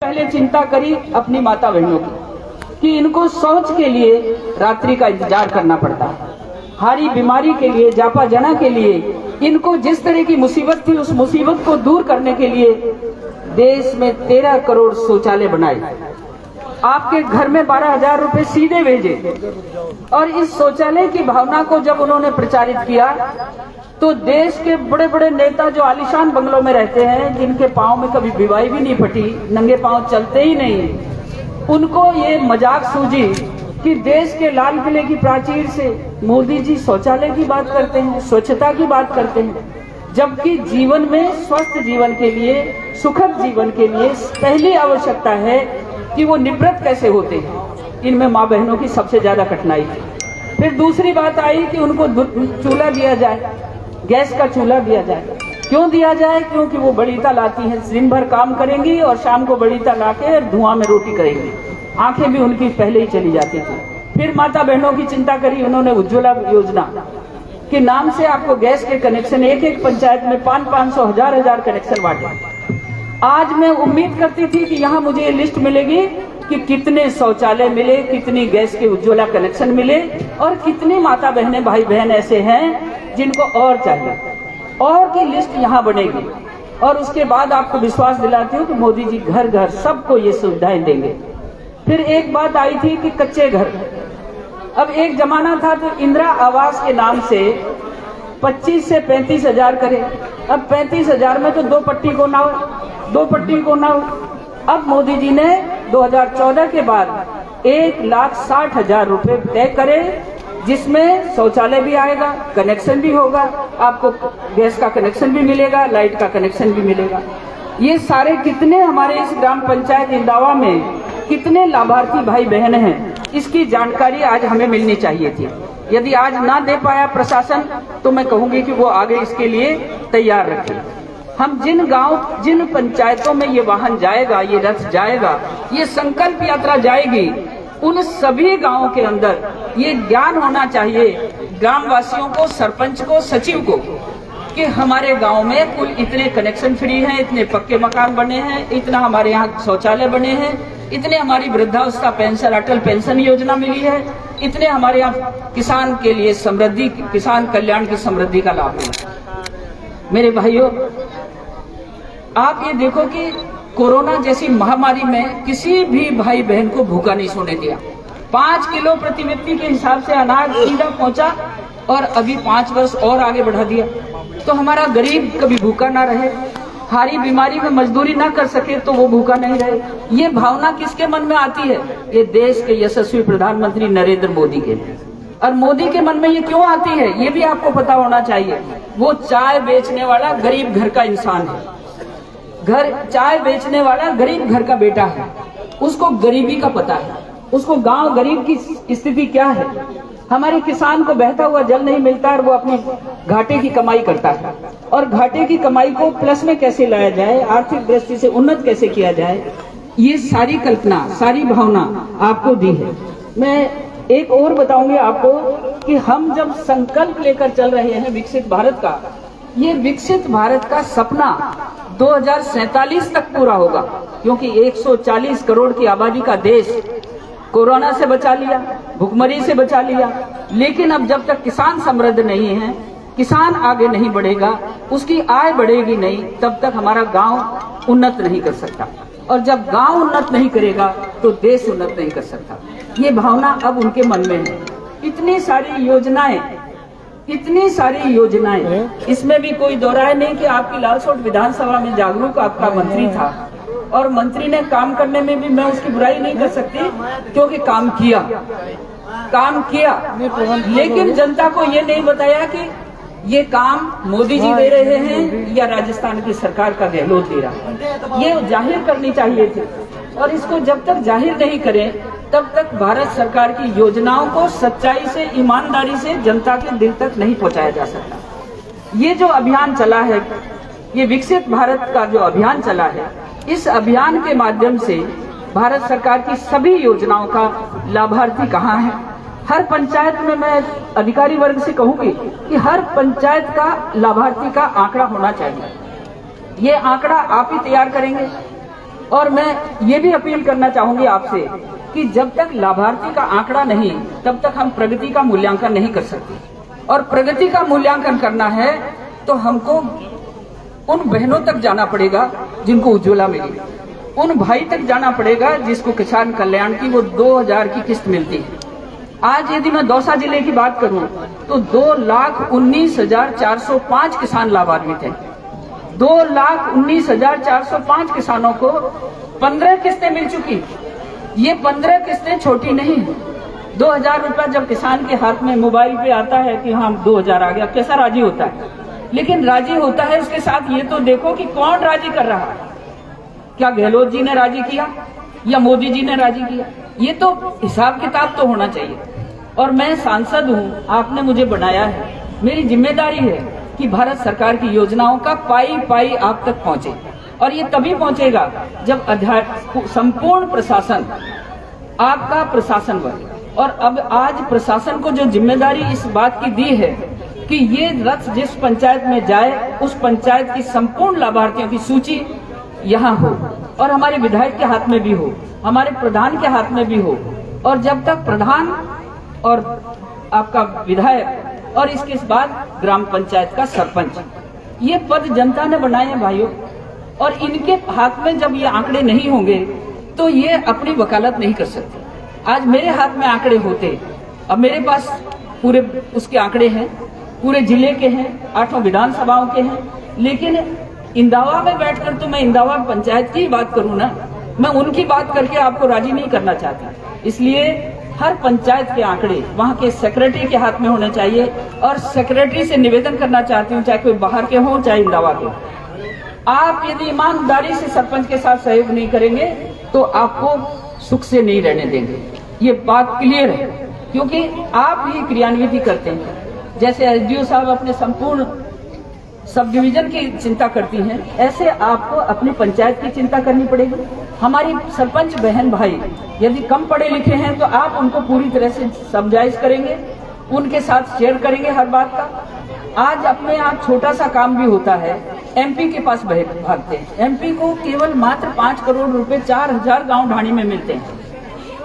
पहले चिंता करी अपनी माता बहनों की कि इनको शौच के लिए रात्रि का इंतजार करना पड़ता है, हारी बीमारी के लिए, जापा जना के लिए, इनको जिस तरह की मुसीबत थी उस मुसीबत को दूर करने के लिए देश में 13 करोड़ शौचालय बनाए, आपके घर में 12,000 रुपए सीधे भेजे। और इस शौचालय की भावना को जब उन्होंने प्रचारित किया तो देश के बड़े बड़े नेता जो आलीशान बंगलों में रहते हैं, जिनके पांव में कभी बीवाई भी नहीं फटी, नंगे पांव चलते ही नहीं, उनको ये मजाक सूझी कि देश के लाल किले की प्राचीर से मोदी जी शौचालय की बात करते हैं, स्वच्छता की बात करते हैं, जबकि जीवन में स्वस्थ जीवन के लिए, सुखद जीवन के लिए पहली आवश्यकता है कि वो निवृत्त कैसे होते हैं। इनमें माँ बहनों की सबसे ज्यादा कठिनाई थी। फिर दूसरी बात आई कि उनको चूल्हा दिया जाए, गैस का चूल्हा दिया जाए। क्यों दिया जाए? क्योंकि वो बड़ीता लाती हैं, दिन भर काम करेंगी और शाम को बड़ीता लाके धुआं में रोटी करेंगी, आंखें भी उनकी पहले ही चली जाती थी। फिर माता बहनों की चिंता करी उन्होंने उज्ज्वला योजना के नाम से आपको गैस के कनेक्शन एक एक पंचायत में 500-500, 1000-1000 कनेक्शन बांटे। आज मैं उम्मीद करती थी कि यहाँ मुझे ये लिस्ट मिलेगी कि कितने शौचालय मिले, कितनी गैस के उज्ज्वला कनेक्शन मिले और कितनी माता बहनें भाई बहन ऐसे हैं जिनको और चाहिए, और की लिस्ट यहाँ बनेगी। और उसके बाद आपको विश्वास दिलाती हूँ कि मोदी जी घर घर सबको ये सुविधाएं देंगे। फिर एक बात आई थी कि कच्चे घर, अब एक जमाना था तो इंदिरा आवास के नाम से 25 से 35 हजार करे, अब 35 हजार में तो 2 पट्टी को ना हो, 2 पट्टी को ना हो। अब मोदी जी ने 2014 के बाद 1,60,000 रुपए तय करे, जिसमें शौचालय भी आएगा, कनेक्शन भी होगा, आपको गैस का कनेक्शन भी मिलेगा, लाइट का कनेक्शन भी मिलेगा। ये सारे कितने हमारे इस ग्राम पंचायत इंदावा में कितने लाभार्थी भाई बहन हैं, इसकी जानकारी आज हमें मिलनी चाहिए थी। यदि आज ना दे पाया प्रशासन तो मैं कहूंगी कि वो आगे इसके लिए तैयार रखे। हम जिन गांव, जिन पंचायतों में ये वाहन जाएगा, ये रथ जाएगा, ये संकल्प यात्रा जाएगी, उन सभी गांवों के अंदर ये ज्ञान होना चाहिए ग्रामवासियों को, सरपंच को, सचिव को, कि हमारे गांव में कुल इतने कनेक्शन फ्री हैं, इतने पक्के मकान बने हैं, इतना हमारे यहाँ शौचालय बने हैं, इतने हमारी वृद्धावस्था पेंशन, अटल पेंशन योजना मिली है, इतने हमारे यहाँ किसान के लिए समृद्धि, किसान कल्याण की समृद्धि का लाभ है। मेरे भाइयों, आप ये देखो कि कोरोना जैसी महामारी में किसी भी भाई बहन को भूखा नहीं सोने दिया। 5 किलो प्रति व्यक्ति के हिसाब से अनाज सीधा पहुंचा और अभी 5 वर्ष और आगे बढ़ा दिया, तो हमारा गरीब कभी भूखा ना रहे, हारी बीमारी में मजदूरी ना कर सके तो वो भूखा नहीं रहे। ये भावना किसके मन में आती है? ये देश के यशस्वी प्रधानमंत्री नरेंद्र मोदी के। और मोदी के मन में ये क्यों आती है, ये भी आपको पता होना चाहिए। वो चाय बेचने वाला गरीब घर का इंसान है, चाय बेचने वाला गरीब घर का बेटा है, उसको गरीबी का पता है, उसको गांव गरीब की स्थिति क्या है। हमारे किसान को बहता हुआ जल नहीं मिलता और वो अपने घाटे की कमाई करता है, और घाटे की कमाई को प्लस में कैसे लाया जाए, आर्थिक दृष्टि से उन्नत कैसे किया जाए, ये सारी कल्पना, सारी भावना आपको दी है। मैं एक और बताऊंगी आपको कि हम जब संकल्प लेकर चल रहे हैं विकसित भारत का, ये विकसित भारत का सपना 2047 तक पूरा होगा, क्योंकि 140 करोड़ की आबादी का देश कोरोना से बचा लिया, भुखमरी से बचा लिया, लेकिन अब जब तक किसान समृद्ध नहीं है, किसान आगे नहीं बढ़ेगा, उसकी आय बढ़ेगी नहीं, तब तक हमारा गांव उन्नत नहीं कर सकता, और जब गांव उन्नत नहीं करेगा तो देश उन्नत नहीं कर सकता। ये भावना अब उनके मन में है। इतनी सारी योजनाएं, इसमें भी कोई दो राय नहीं कि आपकी लालसोट विधानसभा में जागरूक आपका मंत्री था, और मंत्री ने काम करने में भी मैं उसकी बुराई नहीं कर सकती, क्योंकि काम किया, लेकिन जनता को ये नहीं बताया कि ये काम मोदी जी दे रहे हैं या राजस्थान की सरकार का गहलोत दे रहा है। ये जाहिर करनी चाहिए थी, और इसको जब तक जाहिर नहीं करें तब तक भारत सरकार की योजनाओं को सच्चाई से, ईमानदारी से जनता के दिल तक नहीं पहुंचाया जा सकता। ये जो अभियान चला है, ये विकसित भारत का जो अभियान चला है, इस अभियान के माध्यम से भारत सरकार की सभी योजनाओं का लाभार्थी कहाँ है? हर पंचायत में मैं अधिकारी वर्ग से कहूंगी कि हर पंचायत का लाभार्थी का आंकड़ा होना चाहिए। ये आंकड़ा आप ही तैयार करेंगे, और मैं ये भी अपील करना चाहूंगी आपसे कि जब तक लाभार्थी का आंकड़ा नहीं, तब तक हम प्रगति का मूल्यांकन नहीं कर सकते। और प्रगति का मूल्यांकन करना है तो हमको उन बहनों तक जाना पड़ेगा जिनको उज्ज्वला मिली, उन भाई तक जाना पड़ेगा जिसको किसान कल्याण की वो 2000 की किस्त मिलती है। आज यदि मैं दौसा जिले की बात करूं तो 2,19,405 किसान लाभान्वित हैं। 2,19,405 किसानों को 15 किस्तें मिल चुकी। ये 15 किस्तें छोटी नहीं है। 2,000 रुपया जब किसान के हाथ में मोबाइल पे आता है कि हाँ 2,000 आ गया, कैसा राजी होता है। लेकिन राजी होता है उसके साथ ये तो देखो कि कौन राजी कर रहा है। क्या गहलोत जी ने राजी किया या मोदी जी ने राजी किया? ये तो हिसाब किताब तो होना चाहिए। और मैं सांसद हूँ, आपने मुझे बनाया है, मेरी जिम्मेदारी है कि भारत सरकार की योजनाओं का पाई पाई आप तक पहुंचे। और ये तभी पहुंचेगा जब संपूर्ण प्रशासन, आपका प्रशासन वर्ग, और अब आज प्रशासन को जो जिम्मेदारी इस बात की दी है कि ये रथ जिस पंचायत में जाए उस पंचायत की संपूर्ण लाभार्थियों की सूची यहाँ हो, और हमारे विधायक के हाथ में भी हो, हमारे प्रधान के हाथ में भी हो। और जब तक प्रधान और आपका विधायक और इसके बाद ग्राम पंचायत का सरपंच, ये पद जनता ने बनाए हैं भाइयों, और इनके हाथ में जब ये आंकड़े नहीं होंगे तो ये अपनी वकालत नहीं कर सकते। आज मेरे हाथ में आंकड़े होते, अब मेरे पास पूरे उसके आंकड़े हैं, पूरे जिले के हैं, 8 विधानसभाओं के हैं, लेकिन इंदावा में बैठकर तो मैं इंदावा पंचायत की बात करूं ना, मैं उनकी बात करके आपको राजी नहीं करना चाहती। इसलिए हर पंचायत के आंकड़े वहां के सेक्रेटरी के हाथ में होने चाहिए। और सेक्रेटरी से निवेदन करना चाहती हूं, चाहे कोई बाहर के हों चाहे इंदावा के, आप यदि ईमानदारी से सरपंच के साथ सहयोग नहीं करेंगे तो आपको सुख से नहीं रहने देंगे। ये बात क्लियर है, क्योंकि आप ही क्रियान्वित करते हैं। जैसे एसडीओ साहब अपने संपूर्ण सब डिवीजन की चिंता करती हैं, ऐसे आपको अपनी पंचायत की चिंता करनी पड़ेगी। हमारी सरपंच बहन भाई यदि कम पढ़े लिखे हैं तो आप उनको पूरी तरह से समझाइश करेंगे, उनके साथ शेयर करेंगे हर बात का। आज अपने आप छोटा सा काम भी होता है, एमपी के पास भागते हैं। एमपी को केवल मात्र 5 करोड़ रुपए 4,000 गांव ढाणी में मिलते हैं।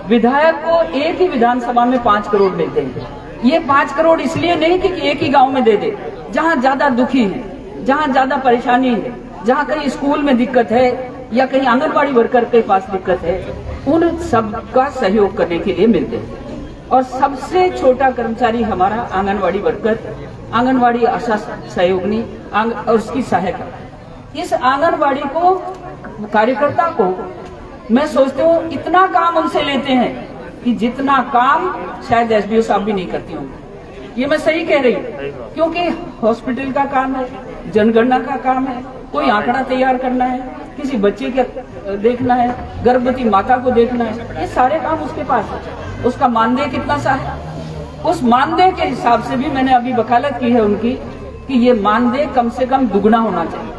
विधायक को एक ही विधानसभा में 5 करोड़ मिलते हैं। ये 5 करोड़ इसलिए नहीं कि एक ही गांव में दे दे, जहां ज्यादा दुखी है, जहां ज्यादा परेशानी है, जहां कहीं स्कूल में दिक्कत है या कहीं आंगनबाड़ी वर्कर के पास दिक्कत है, उन सबका सहयोग करने के लिए मिलते हैं। और सबसे छोटा कर्मचारी हमारा आंगनबाड़ी वर्कर, आंगनबाड़ी आशा सहयोगिनी और उसकी सहायिका। इस आंगनबाड़ी को कार्यकर्ता को मैं सोचती हूँ इतना काम उनसे लेते हैं कि जितना काम शायद एसडीओ साहब भी नहीं करती होंगे। ये मैं सही कह रही हूँ, क्योंकि हॉस्पिटल का काम है, जनगणना का काम है, कोई आंकड़ा तैयार करना है, किसी बच्चे का देखना है, गर्भवती माता को देखना है, ये सारे काम उसके पास है। उसका मानदेय कितना सा है, उस मानदेय के हिसाब से भी मैंने अभी वकालत की है उनकी कि ये मानदेय कम से कम दुगना होना चाहिए।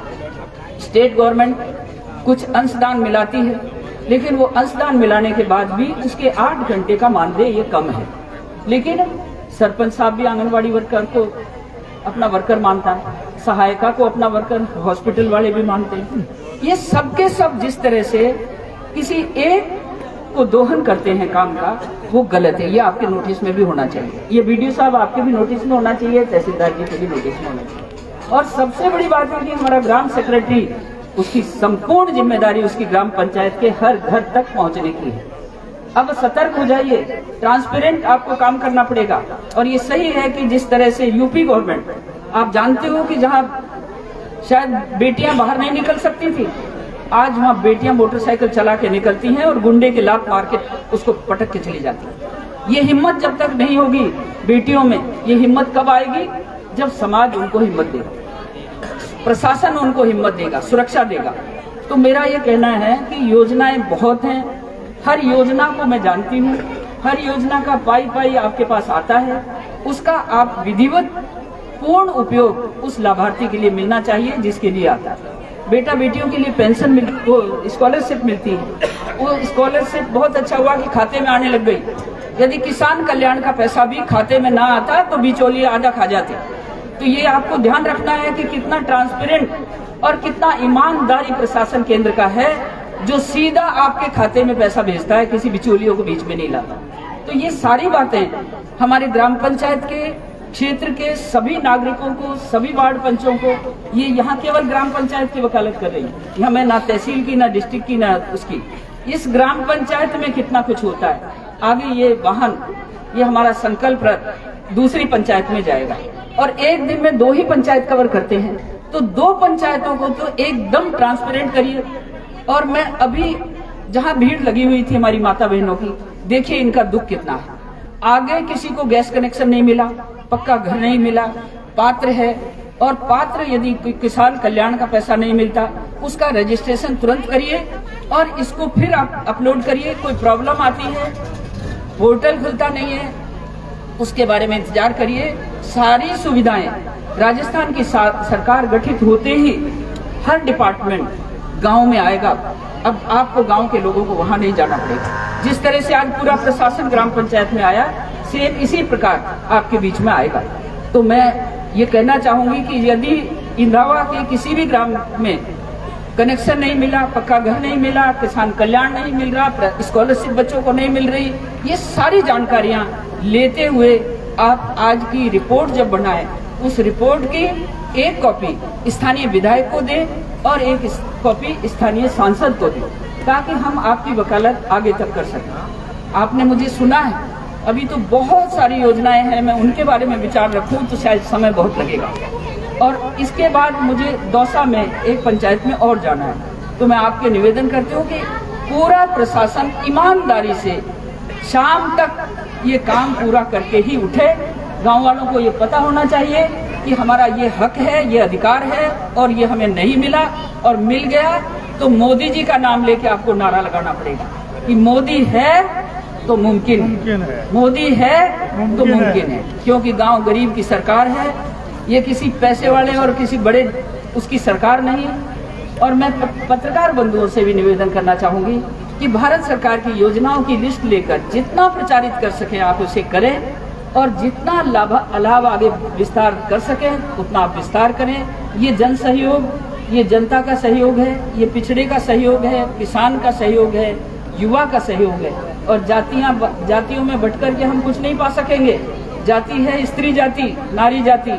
स्टेट गवर्नमेंट कुछ अंशदान मिलाती है, लेकिन वो अंशदान मिलाने के बाद भी उसके 8 घंटे का मानदेय ये कम है। लेकिन सरपंच साहब भी आंगनबाड़ी वर्कर को अपना वर्कर मानता है, सहायिका को अपना वर्कर, हॉस्पिटल वाले भी मानते हैं। ये सबके सब जिस तरह से किसी एक को दोहन करते हैं काम का, वो गलत है। ये आपके नोटिस में भी होना चाहिए, ये वीडियो साहब आपके भी नोटिस में होना चाहिए, तहसीलदार जी के भी नोटिस में होना चाहिए। और सबसे बड़ी बात है कि हमारा ग्राम सेक्रेटरी, उसकी संपूर्ण जिम्मेदारी उसकी ग्राम पंचायत के हर घर तक पहुंचने की है। अब सतर्क हो जाइए, ट्रांसपेरेंट आपको काम करना पड़ेगा। और ये सही है कि जिस तरह से यूपी गवर्नमेंट, आप जानते हो कि जहां शायद बेटियां बाहर नहीं निकल सकती थी, आज वहां बेटियां मोटरसाइकिल चला के निकलती हैं और गुंडे के लात मार के उसको पटक के चली जाती हैं। ये हिम्मत जब तक नहीं होगी बेटियों में, ये हिम्मत कब आएगी? जब समाज उनको हिम्मत देगा, प्रशासन उनको हिम्मत देगा, सुरक्षा देगा। तो मेरा ये कहना है कि योजनाएं बहुत हैं, हर योजना को मैं जानती हूँ, हर योजना का पाई पाई आपके पास आता है, उसका आप विधिवत पूर्ण उपयोग उस लाभार्थी के लिए मिलना चाहिए जिसके लिए आता है। बेटा बेटियों के लिए पेंशन वो स्कॉलरशिप मिलती है, वो स्कॉलरशिप बहुत अच्छा हुआ कि खाते में आने लग गई। यदि किसान कल्याण का पैसा भी खाते में ना आता तो बिचौलिए आधा खा जाते। तो ये आपको ध्यान रखना है कि कितना ट्रांसपेरेंट और कितना ईमानदारी प्रशासन केंद्र का है। जो सीधा आपके खाते में पैसा भेजता है, किसी बिचौलियों को बीच में नहीं लाता। तो ये सारी बातें हमारे ग्राम पंचायत के क्षेत्र के सभी नागरिकों को, सभी वार्ड पंचों को, ये यहाँ केवल ग्राम पंचायत की वकालत कर रही है, यहाँ मैं ना तहसील की, ना डिस्ट्रिक्ट की, ना उसकी। इस ग्राम पंचायत में कितना कुछ होता है, आगे ये वाहन, ये हमारा संकल्प रथ दूसरी पंचायत में जाएगा। और एक दिन में 2 ही पंचायत कवर करते हैं, तो 2 पंचायतों को तो एकदम ट्रांसपेरेंट करिए। और मैं अभी जहां भीड़ लगी हुई थी हमारी माता बहनों की, देखिए इनका दुख कितना है। आगे किसी को गैस कनेक्शन नहीं मिला, पक्का घर नहीं मिला, पात्र है, और पात्र यदि किसान कल्याण का पैसा नहीं मिलता, उसका रजिस्ट्रेशन तुरंत करिए और इसको फिर आप अपलोड करिए। कोई प्रॉब्लम आती है, पोर्टल खुलता नहीं है, उसके बारे में इंतजार करिए। सारी सुविधाएं राजस्थान की सरकार गठित होते ही हर डिपार्टमेंट गांव में आएगा। अब आपको गांव के लोगों को वहां नहीं जाना पड़ेगा। जिस तरह से आज पूरा प्रशासन ग्राम पंचायत में आया, सेम इसी प्रकार आपके बीच में आएगा। तो मैं ये कहना चाहूंगी कि यदि इंद्रावा के किसी भी ग्राम में कनेक्शन नहीं मिला, पक्का घर नहीं मिला, किसान कल्याण नहीं मिल रहा, स्कॉलरशिप बच्चों को नहीं मिल रही, ये सारी जानकारियां लेते हुए आप आज की रिपोर्ट जब बनाए, उस रिपोर्ट की एक कॉपी स्थानीय विधायक को दें और एक कॉपी स्थानीय सांसद को दें, ताकि हम आपकी वकालत आगे तक कर सकें। आपने मुझे सुना है, अभी तो बहुत सारी योजनाएं हैं, मैं उनके बारे में विचार रखूं तो शायद समय बहुत लगेगा। और इसके बाद मुझे दौसा में एक पंचायत में और जाना है। तो मैं आपके निवेदन करती हूँ कि पूरा प्रशासन ईमानदारी से शाम तक ये काम पूरा करके ही उठे। गांव वालों को ये पता होना चाहिए कि हमारा ये हक है, ये अधिकार है, और ये हमें नहीं मिला, और मिल गया तो मोदी जी का नाम लेके आपको नारा लगाना पड़ेगा कि मोदी है तो मुमकिन है, मोदी है तो मुमकिन है। क्योंकि गांव गरीब की सरकार है, ये किसी पैसे वाले और किसी बड़े उसकी सरकार नहीं। और मैं पत्रकार बंधुओं से भी निवेदन करना चाहूंगी कि भारत सरकार की योजनाओं की लिस्ट लेकर जितना प्रचारित कर सके आप उसे करें, और जितना लाभ आगे विस्तार कर सके उतना आप विस्तार करें। ये जन सहयोग, ये जनता का सहयोग है, ये पिछड़े का सहयोग है, किसान का सहयोग है, युवा का सहयोग है। और जातियों में बंटकर के हम कुछ नहीं पा सकेंगे। जाति है स्त्री जाति, नारी जाति,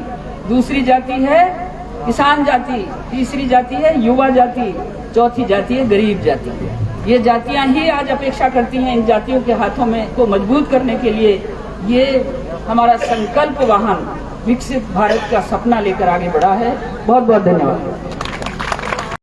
दूसरी जाति है किसान जाति, तीसरी जाति है युवा जाति, चौथी जाति है गरीब जाति। ये जातियां ही आज अपेक्षा करती हैं इन जातियों के हाथों में को मजबूत करने के लिए। ये हमारा संकल्प वाहन विकसित भारत का सपना लेकर आगे बढ़ा है। बहुत बहुत धन्यवाद।